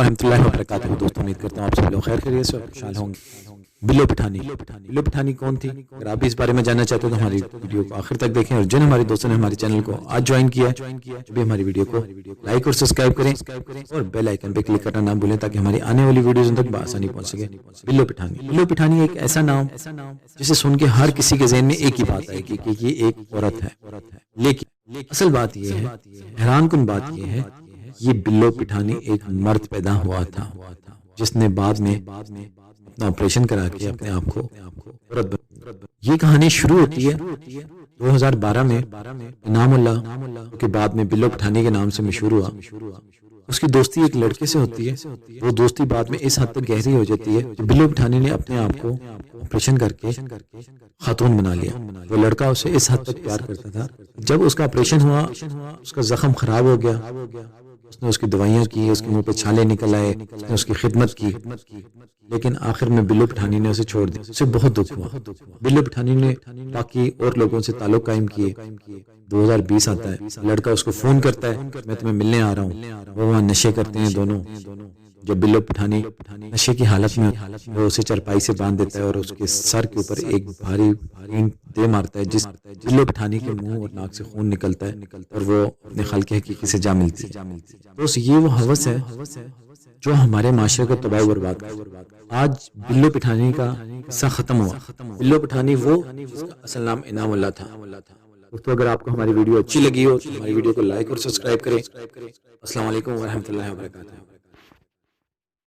ورحمۃ اللہ وبرکاتہ۔ دوستوں امید کرتا ہوں آپ سب لوگ خیر خیریت سے اور خوشحال ہوں گے۔ بلو پٹھانی کون تھی؟ اگر آپ بھی اس بارے میں جاننا چاہتے ہیں تو ہماری ویڈیو کو آخر تک دیکھیں، اور جن ہمارے دوستوں نے ہمارے چینل کو آج جوائن کیا ہے بھی ہماری ویڈیو کو لائک اور سبسکرائب کریں اور بیل آئیکن پہ کلک کرنا نہ بھولیں تاکہ ہماری آنے والی ویڈیوز ان تک بآسانی پہنچ سکے۔ بلو پٹھانی ایک ایسا نام جسے سن کے ہر کسی کے ذہن میں ایک ہی بات آئے گی کہ یہ ایک عورت ہے، لیکن اصل بات یہ ہے، حیران کن بات یہ ہے، یہ بلو پٹھانی ایک مرد پیدا ہوا تھا جس نے بعد میں اپنا آپریشن کرا کے اپنے آپ کو عورت بنا۔ یہ کہانی شروع ہوتی ہے 2012 میں انعام اللہ کے بعد میں بلو پٹھانی کے نام سے مشہور ہوا۔ اس کی دوستی ایک لڑکے سے ہوتی ہے، وہ دوستی بعد میں اس حد تک گہری ہو جاتی ہے کہ بلو پٹھانی نے اپنے آپ کو آپریشن کر کے خاتون بنا لیا۔ وہ لڑکا اسے اس حد تک پیار کرتا تھا، جب اس کا آپریشن ہوا اس کا زخم خراب ہو گیا، اس نے اس کی دوائیاں کی، اس کے منہ پہ چھالے نکل آئے، اس نے اس کی خدمت کی، لیکن آخر میں بلو پٹھانی نے اسے چھوڑ دیا۔ اسے بہت دکھ ہوا۔ بلو پٹھانی نے باقی اور لوگوں سے تعلق قائم کیے۔ 2020 آتا ہے، لڑکا اس کو فون کرتا ہے میں تمہیں ملنے آ رہا ہوں۔ وہ وہاں نشے کرتے ہیں دونوں۔ جب بلو پٹھانی نشے کی حالت میں وہ اسے چرپائی سے باندھ دیتا ہے اور اس کے سر کے اوپر ایک بھاری دے مارتا ہے، جس بلو پٹھانی کے منہ اور ناک سے خون نکلتا ہے اور وہ اپنے خالق حقیقی سے جا ملتی ہے۔ تو یہ وہ ہوس ہے جو ہمارے معاشرے کو تباہ و برباد کر۔ آج بلو پٹھانی کا قصہ ختم ہوا۔ بلو پٹھانی وہ جس کا اصل نام انعام اللہ تھا۔ تو اگر آپ کو ہماری ویڈیو اچھی لگی ہو تو ہماری ویڈیو کو لائک اور سبسکرائب کریں۔ السلام علیکم ورحمۃ اللہ وبرکاتہ۔